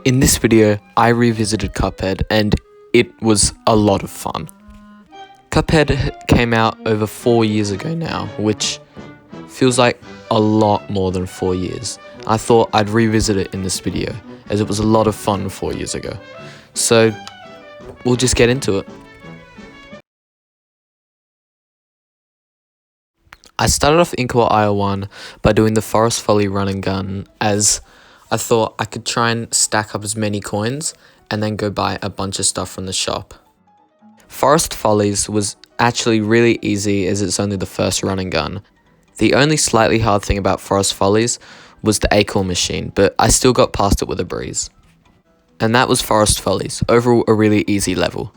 In this video, I revisited Cuphead and it was a lot of fun. Cuphead came out over 4 years ago now, which feels like a lot more than 4 years. I thought I'd revisit it in this video, as it was a lot of fun 4 years ago. So, we'll just get into it. I started off Inkwell Isle 1 by doing the Forest Folly run and gun, as I thought I could try and stack up as many coins and then go buy a bunch of stuff from the shop. Forest Follies was actually really easy as it's only the first run and gun. The only slightly hard thing about Forest Follies was the acorn machine, but I still got past it with a breeze. And that was Forest Follies, overall a really easy level.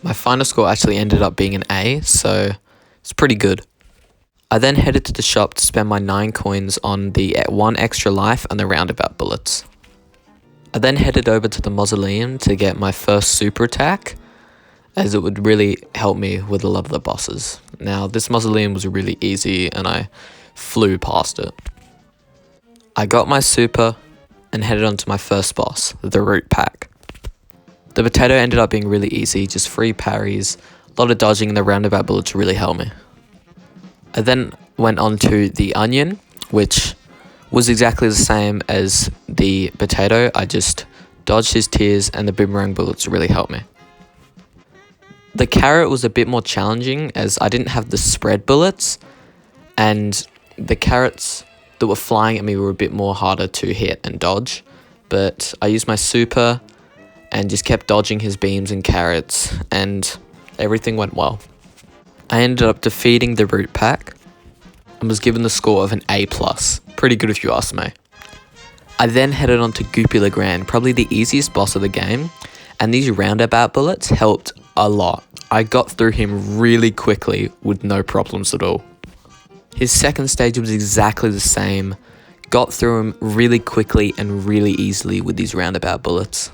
My final score actually ended up being an A, so it's pretty good. I then headed to the shop to spend my 9 coins on the 1 extra life and the roundabout bullets. I then headed over to the mausoleum to get my first super attack, as it would really help me with a lot of the bosses. Now, this mausoleum was really easy and I flew past it. I got my super and headed on to my first boss, the root pack. The potato ended up being really easy, just 3 parries, a lot of dodging, and the roundabout bullets really helped me. I then went on to the onion, which was exactly the same as the potato. I just dodged his tears and the boomerang bullets really helped me. The carrot was a bit more challenging as I didn't have the spread bullets, and the carrots that were flying at me were a bit more harder to hit and dodge, but I used my super and just kept dodging his beams and carrots, and everything went well. I ended up defeating the root pack and was given the score of an A+. Pretty good if you ask me. I then headed on to Goopy Legrand, probably the easiest boss of the game, and these roundabout bullets helped a lot. I got through him really quickly with no problems at all. His second stage was exactly the same, got through him really quickly and really easily with these roundabout bullets.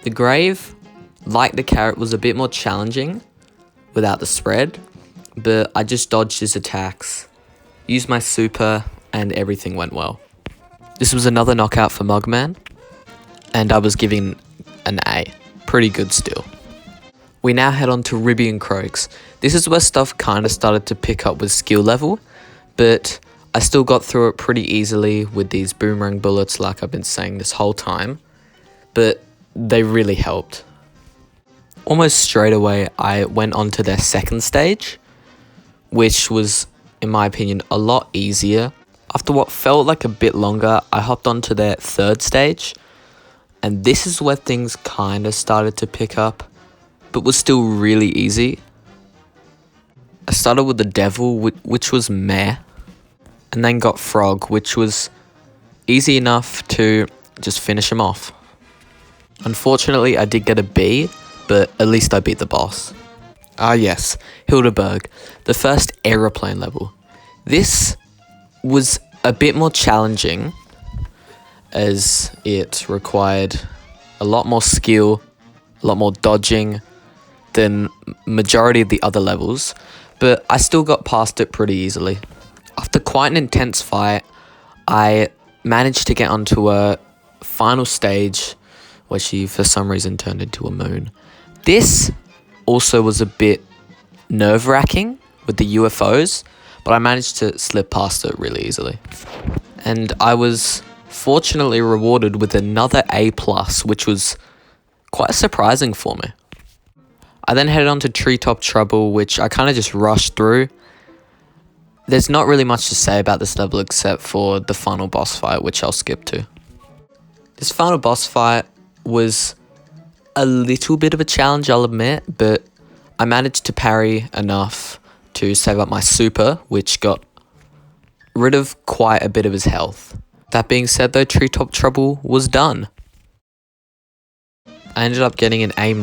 The grave, like the carrot, was a bit more challenging without the spread, but I just dodged his attacks, used my super, and everything went well. This was another knockout for Mugman, and I was giving an A. Pretty good still. We now head on to Ribby and Croaks. This is where stuff kind of started to pick up with skill level, but I still got through it pretty easily with these boomerang bullets like I've been saying this whole time, but they really helped. Almost straight away, I went on to their second stage, which was, in my opinion, a lot easier. After what felt like a bit longer, I hopped on to their third stage, and this is where things kind of started to pick up, but was still really easy. I started with the devil, which was meh, and then got frog, which was easy enough to just finish him off. Unfortunately, I did get a B, but at least I beat the boss. Ah yes, Hildeberg, the first aeroplane level. This was a bit more challenging as it required a lot more skill, a lot more dodging than majority of the other levels, but I still got past it pretty easily. After quite an intense fight, I managed to get onto a final stage where she for some reason turned into a moon. This also was a bit nerve-wracking with the UFOs, but I managed to slip past it really easily. And I was fortunately rewarded with another A+, which was quite surprising for me. I then headed on to Treetop Trouble, which I kind of just rushed through. There's not really much to say about this level except for the final boss fight, which I'll skip to. This final boss fight was a little bit of a challenge, I'll admit, but I managed to parry enough to save up my super, which got rid of quite a bit of his health. That being said though, Treetop Trouble was done. I ended up getting an A-,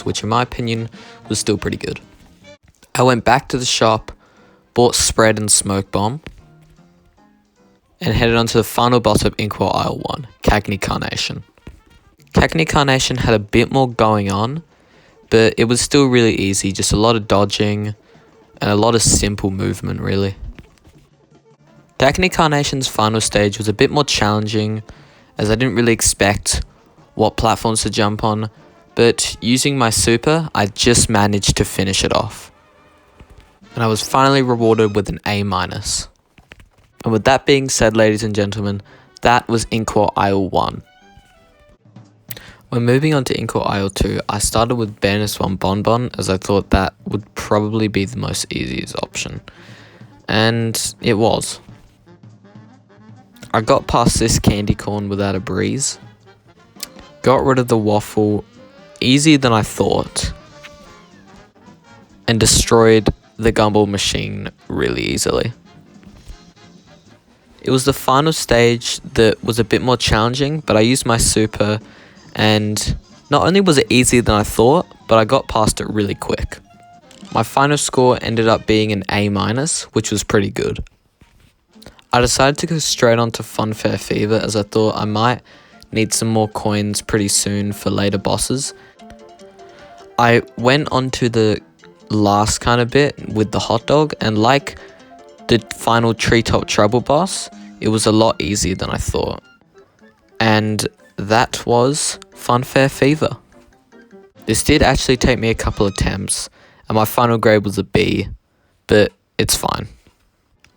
which in my opinion was still pretty good. I went back to the shop, bought Spread and Smoke Bomb, and headed on to the final boss of Inkwell Isle 1, Cagney Carnation. Cagney Carnation had a bit more going on, but it was still really easy, just a lot of dodging and a lot of simple movement really. Dagny Carnation's final stage was a bit more challenging, as I didn't really expect what platforms to jump on, but using my super, I just managed to finish it off. And I was finally rewarded with an A-. And with that being said, ladies and gentlemen, that was Inkwell Isle 1. When moving on to Inkwell Isle 2, I started with Bareness 1 Bonbon, as I thought that would probably be the most easiest option. And it was. I got past this candy corn without a breeze. Got rid of the waffle easier than I thought. And destroyed the gumball machine really easily. It was the final stage that was a bit more challenging, but I used my super, and not only was it easier than I thought, but I got past it really quick. My final score ended up being an A-, which was pretty good. I decided to go straight on to Funfair Fever, as I thought I might need some more coins pretty soon for later bosses. I went on to the last kind of bit with the hot dog, and like the final Treetop Trouble boss, it was a lot easier than I thought. And that was Funfair Fever. This did actually take me a couple attempts, and my final grade was a B, but it's fine.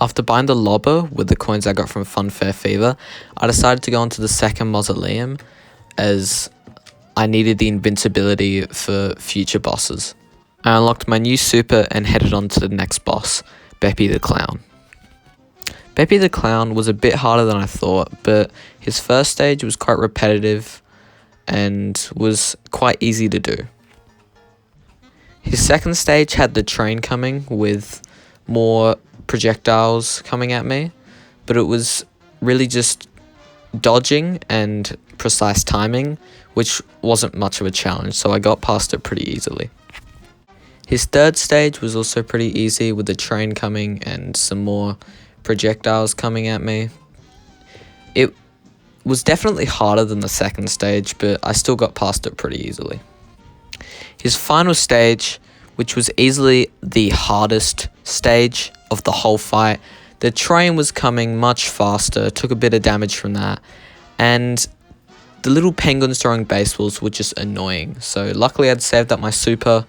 After buying the lobber with the coins I got from Funfair Fever, I decided to go on to the second mausoleum, as I needed the invincibility for future bosses. I unlocked my new super and headed on to the next boss, Beppy the Clown. Beppy the Clown was a bit harder than I thought, but his first stage was quite repetitive and was quite easy to do. His second stage had the train coming with more projectiles coming at me, but it was really just dodging and precise timing, which wasn't much of a challenge, so I got past it pretty easily. His third stage was also pretty easy with the train coming and some more projectiles coming at me. It was definitely harder than the second stage, but I still got past it pretty easily. His final stage, which was easily the hardest stage of the whole fight, the train was coming much faster, took a bit of damage from that, and the little penguins throwing baseballs were just annoying. So luckily I'd saved up my super.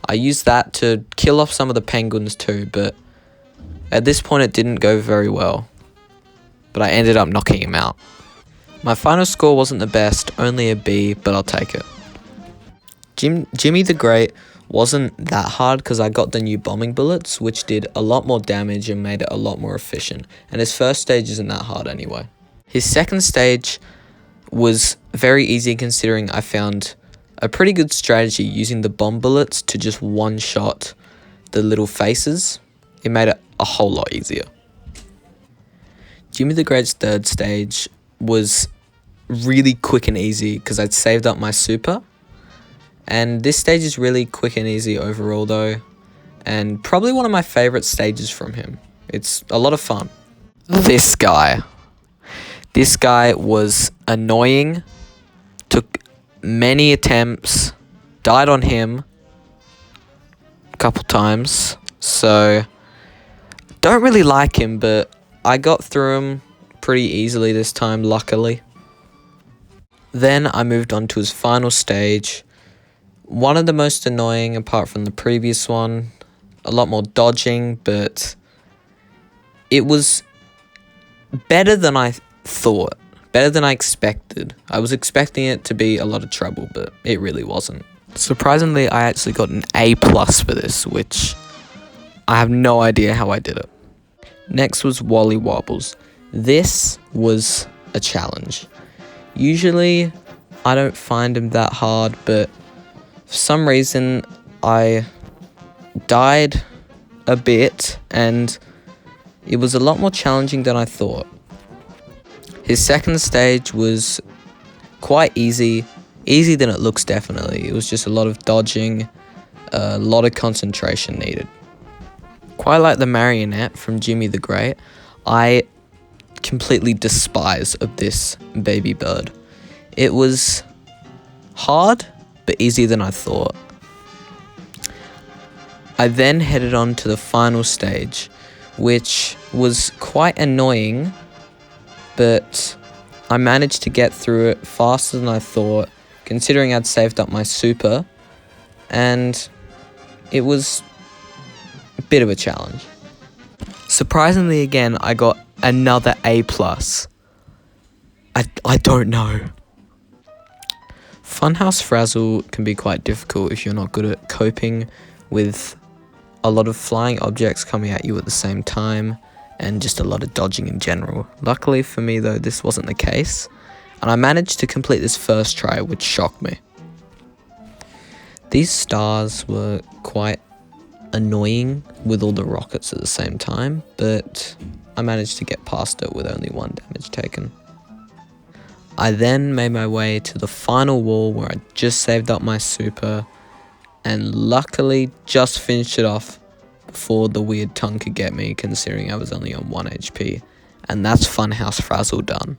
I used that to kill off some of the penguins too, but at this point it didn't go very well. But I ended up knocking him out. My final score wasn't the best, only a B, but I'll take it. Jimmy the Great wasn't that hard because I got the new bombing bullets, which did a lot more damage and made it a lot more efficient. And his first stage isn't that hard anyway. His second stage was very easy considering I found a pretty good strategy using the bomb bullets to just one-shot the little faces. It made it a whole lot easier. Jimmy the Great's third stage was really quick and easy because I'd saved up my super. And this stage is really quick and easy overall though, and probably one of my favorite stages from him. It's a lot of fun. This guy was annoying, took many attempts, died on him a couple times, so don't really like him, but I got through him pretty easily this time, luckily. Then I moved on to his final stage. One of the most annoying apart from the previous one. A lot more dodging, but it was better than I thought. Better than I expected. I was expecting it to be a lot of trouble, but it really wasn't. Surprisingly, I actually got an A+ for this, which I have no idea how I did it. Next was Wally Wobbles. This was a challenge. Usually, I don't find him that hard, but for some reason, I died a bit, and it was a lot more challenging than I thought. His second stage was quite easy. Easier than it looks, definitely. It was just a lot of dodging, a lot of concentration needed. Quite like the marionette from Jimmy the Great, I completely despise of this baby bird. It was hard, but easier than I thought. I then headed on to the final stage, which was quite annoying, but I managed to get through it faster than I thought, considering I'd saved up my super, and it was a bit of a challenge. Surprisingly again, I got another A+. I don't know. Funhouse Frazzle can be quite difficult if you're not good at coping with a lot of flying objects coming at you at the same time, and just a lot of dodging in general. Luckily for me though, this wasn't the case, and I managed to complete this first try, which shocked me. These stars were quite annoying with all the rockets at the same time, but I managed to get past it with only 1 damage taken. I then made my way to the final wall where I just saved up my super, and luckily just finished it off before the weird tongue could get me, considering I was only on 1 HP, and that's Funhouse Frazzle done.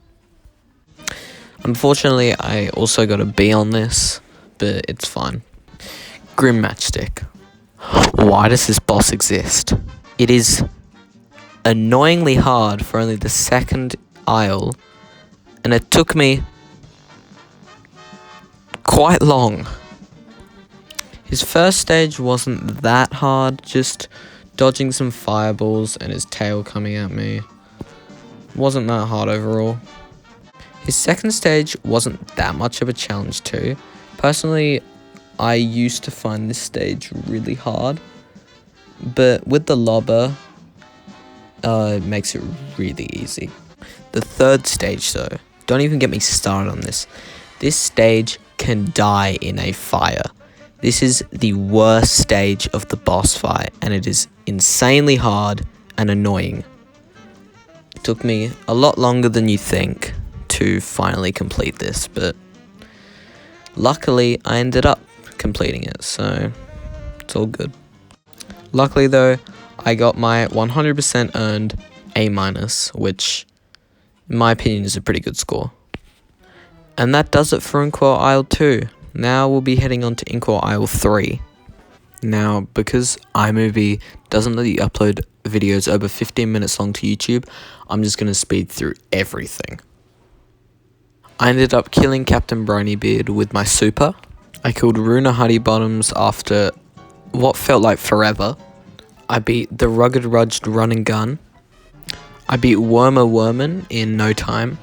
Unfortunately, I also got a B on this, but it's fine. Grim Matchstick. Why does this boss exist? It is annoyingly hard for only the second aisle, and it took me quite long. His first stage wasn't that hard, just dodging some fireballs and his tail coming at me. Wasn't that hard overall. His second stage wasn't that much of a challenge too. Personally, I used to find this stage really hard, but with the lobber, it makes it really easy. The third stage though, don't even get me started on this. This stage can die in a fire. This is the worst stage of the boss fight, and it is insanely hard and annoying. It took me a lot longer than you think to finally complete this, but luckily I ended up completing it, so it's all good. Luckily though, I got my 100% earned A-, which in my opinion is a pretty good score. And that does it for Inkwell Isle 2. Now we'll be heading on to Inkwell Isle 3. Now, because iMovie doesn't let you upload videos over 15 minutes long to YouTube, I'm just going to speed through everything. I ended up killing Captain Bonybeard with my super. I killed Runa Honeybottoms after what felt like forever. I beat the Rugged Rudged Run and Gun. I beat Wormer Worman in no time.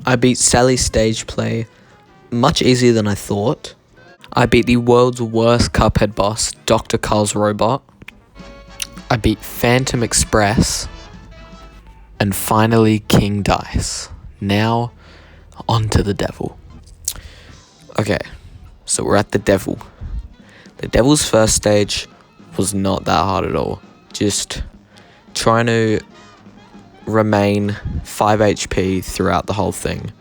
I beat Sally's stage play much easier than I thought. I beat the world's worst Cuphead boss, Dr. Carl's Robot. I beat Phantom Express. And finally, King Dice. Now, on to the devil. Okay, so we're at the devil. The devil's first stage was not that hard at all. Just trying to remain 5 HP throughout the whole thing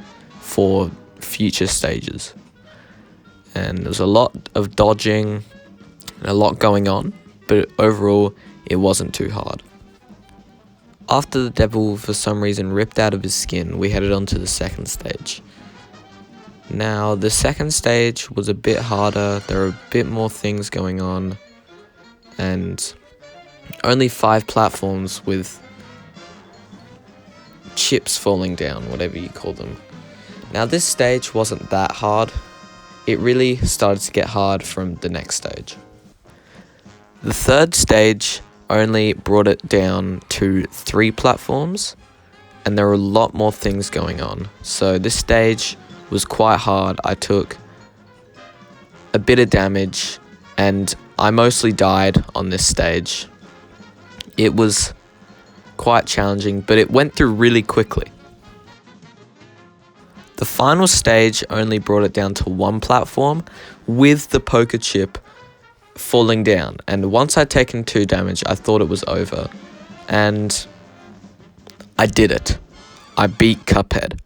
for future stages. And there's a lot of dodging and a lot going on, but overall it wasn't too hard. After the devil for some reason ripped out of his skin, we headed on to the second stage. Now the second stage was a bit harder, there were a bit more things going on, and only 5 platforms with chips falling down, whatever you call them. Now this stage wasn't that hard. It really started to get hard from the next stage. The third stage only brought it down to 3 platforms, and there were a lot more things going on. So this stage was quite hard. I took a bit of damage, and I mostly died on this stage. It was quite challenging, but it went through really quickly. The final stage only brought it down to 1 platform with the poker chip falling down, and once I'd taken 2 damage, I thought it was over, and I did it. I beat Cuphead.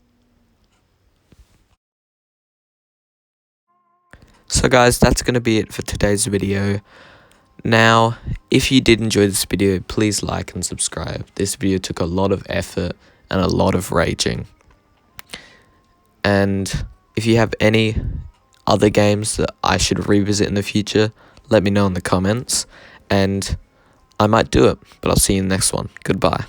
So guys, that's going to be it for today's video. Now, if you did enjoy this video, please like and subscribe. This video took a lot of effort and a lot of raging. And if you have any other games that I should revisit in the future, let me know in the comments. And I might do it, but I'll see you in the next one. Goodbye.